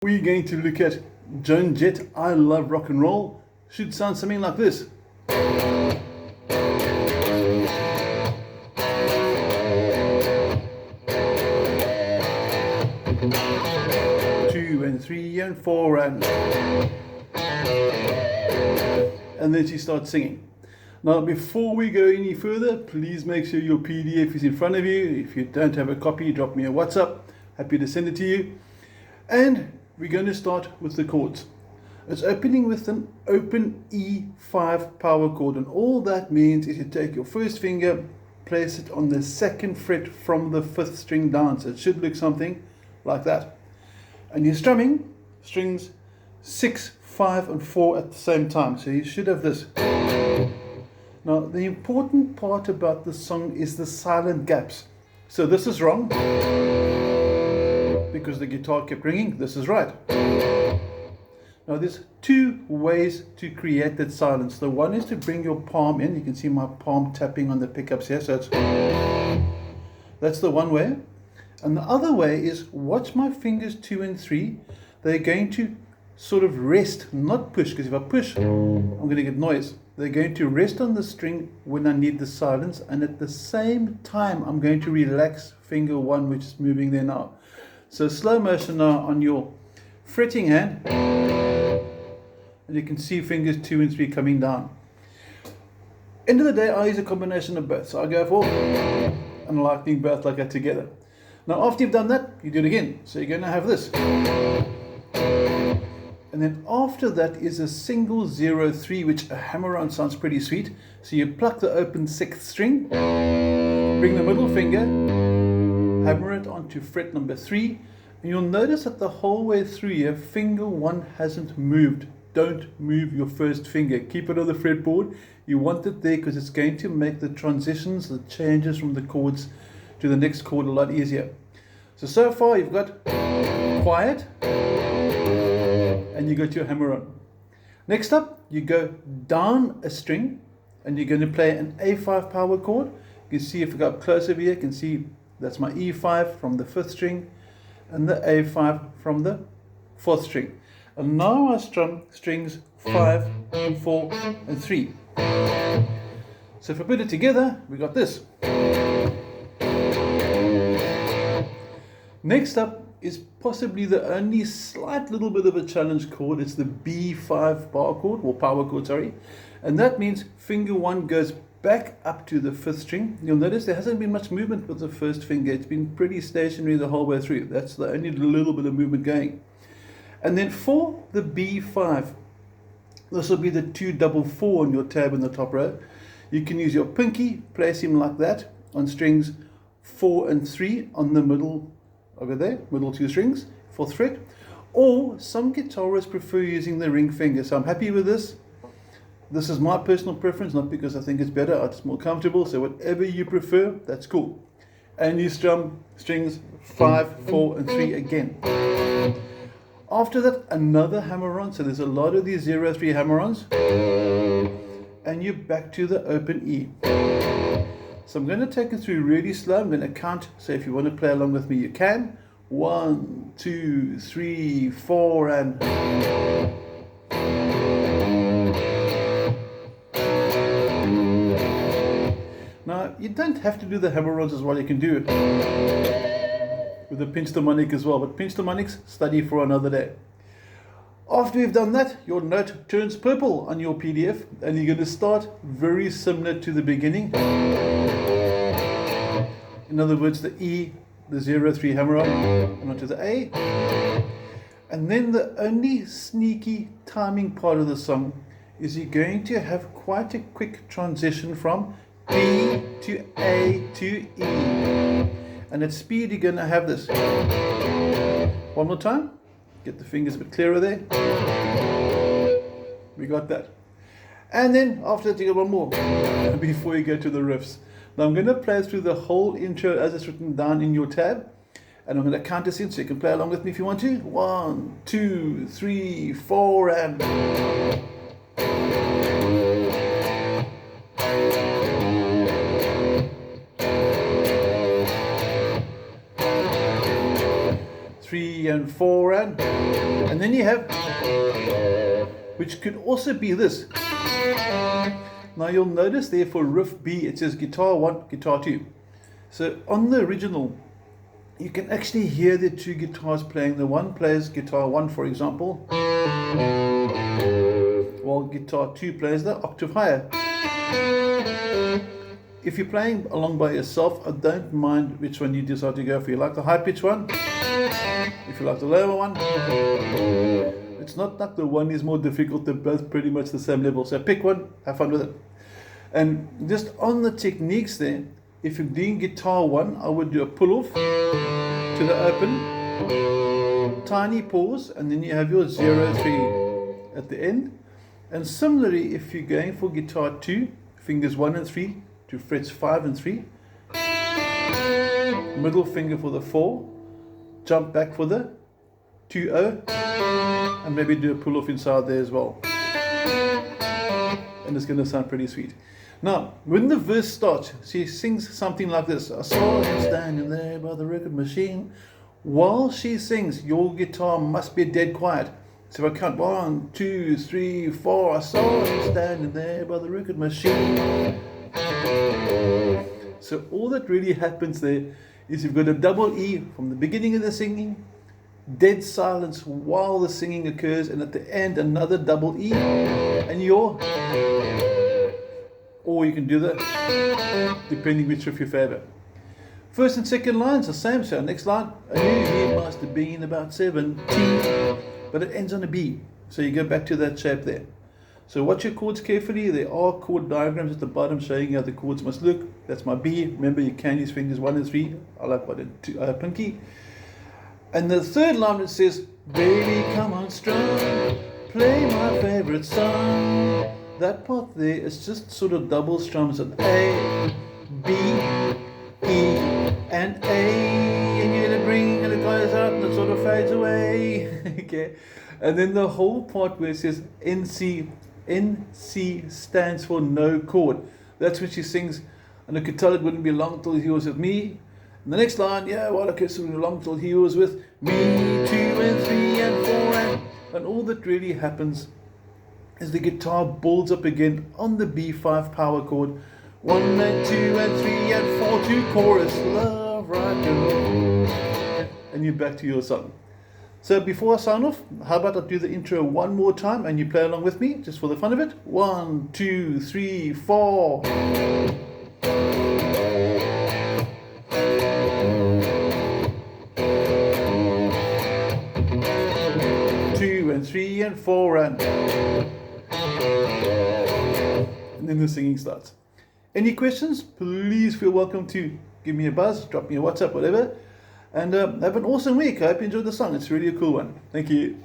We're going to look at Joan Jett, I Love Rock and Roll. Should sound something like this. 2 and 3 and 4 and then she starts singing. Now before we go any further, please make sure your PDF is in front of you. If you don't have a copy, drop me a WhatsApp. Happy to send it to you. And we're going to start with the chords. It's opening with an open E5 power chord, and all that means is you take your first finger, place it on the second fret from the 5th string down. So it should look something like that. And you're strumming strings 6, 5 and 4 at the same time. So you should have this. Now the important part about the song is the silent gaps. So this is wrong because the guitar kept ringing. This is right. Now there's two ways to create that silence. The one is to bring your palm in. You can see my palm tapping on the pickups here. So that's the one way. And the other way is watch my fingers 2 and 3. They're going to sort of rest, not push, because if I push, I'm going to get noise. They're going to rest on the string when I need the silence, and at the same time I'm going to relax finger 1, which is moving there now. So slow motion now on your fretting hand, and you can see fingers 2 and 3 coming down. End of the day, I use a combination of both. So I go for and lightning both like that together. Now after you've done that, you do it again. So you're going to have this. And then after that is a single 0-3, which a hammer-on sounds pretty sweet. So you pluck the open 6th string, bring the middle finger, hammer it onto fret number 3, and you'll notice that the whole way through here, finger 1 hasn't moved. Don't move your first finger. Keep it on the fretboard. You want it there because it's going to make the transitions, the changes from the chords to the next chord a lot easier. So far you've got quiet, and you got your hammer on. Next up, you go down a string, and you're going to play an A5 power chord. You can see if I go up close over here, you can see that's my E5 from the 5th string, and the A5 from the 4th string. And now I strum strings 5, and 4, and 3. So if I put it together, we got this. Next up is possibly the only slight little bit of a challenge chord. It's the B5 bar chord, or power chord, sorry. And that means finger 1 goes back up to the 5th string. You'll notice there hasn't been much movement with the first finger. It's been pretty stationary the whole way through. That's the only little bit of movement going. And then for the B5, this will be the 2-4-4 on your tab in the top row. You can use your pinky, place him like that on strings 4 and 3 on the middle over there, middle 2 strings, 4th fret, or some guitarists prefer using the ring finger. So I'm happy with this. This is my personal preference, not because I think it's better, it's more comfortable. So whatever you prefer, that's cool. And you strum strings 5, 4 and 3 again. After that, another hammer-on. So there's a lot of these 0-3 hammer-ons, and you're back to the open E. So I'm going to take it through really slow. I'm going to count. So if you want to play along with me, you can. 1, 2, 3, 4, and. Now, you don't have to do the hammer-ons as well. You can do it with a pinch harmonic as well. But pinch harmonics, study for another day. After we've done that, your note turns purple on your PDF, and you're going to start very similar to the beginning. In other words, the E, the 0-3 hammer-on, and onto the A. And then the only sneaky timing part of the song is you're going to have quite a quick transition from B to A to E. And at speed, you're going to have this. One more time. Get the fingers a bit clearer there. We got that. And then after that, you get one more before you go to the riffs. Now I'm going to play through the whole intro as it's written down in your tab, and I'm going to count us in so you can play along with me if you want to. 1, 2, 3, 4, and. 3 and 4 and then you have, which could also be this. Now you'll notice there for riff B it says guitar 1, guitar 2. So on the original you can actually hear the two guitars playing. The one plays guitar 1, for example, while guitar 2 plays the octave higher. If you're playing along by yourself, I don't mind which one you decide to go for. You like the high pitch one? If you like the lower one, it's not like the one is more difficult. They're both pretty much the same level. So pick one, have fun with it. And just on the techniques there, if you're doing guitar 1, I would do a pull off to the open, tiny pause, and then you have your 0, 3 at the end. And similarly, if you're going for guitar 2, fingers 1 and 3 to frets 5 and 3, middle finger for the 4, jump back for the 2, 0, and maybe do a pull off inside there as well. And it's going to sound pretty sweet. Now, when the verse starts, she sings something like this. I saw him standing there by the record machine. While she sings, your guitar must be dead quiet. So if I count 1, 2, 3, 4, I saw him standing there by the record machine. So all that really happens there is you've got a double E from the beginning of the singing, dead silence while the singing occurs, and at the end another double E, and you're, or you can do that depending which of your favorite. First and second lines the same. So next line, I knew he must have been about 17, but it ends on a B. So you go back to that shape there. So watch your chords carefully. There are chord diagrams at the bottom showing you how the chords must look. That's my B. Remember, you can use fingers 1 and 3. I like button 2, pinky. And the third line it says, baby, come on strong, play my favorite song. That part there is just sort of double strums of A, B, E, and A. And you're going to bring it goes out and it sort of fades away. Okay. And then the whole part where it says NC, NC stands for no chord. That's when she sings, and I could tell it wouldn't be long till he was with me. And the next line, yeah, well, okay, so it wouldn't be long till he was with me, 2 and 3 and 4 and all that really happens is the guitar builds up again on the B5 power chord. 1 and 2 and 3 and 4 to chorus, love, rock and roll. And you're back to your song. So before I sign off, how about I do the intro one more time and you play along with me, just for the fun of it. 1, 2, 3, 4. 2 and 3 and 4 and then the singing starts. Any questions? Please feel welcome to give me a buzz, drop me a WhatsApp, whatever. And have an awesome week. I hope you enjoyed the song. It's really a cool one. Thank you.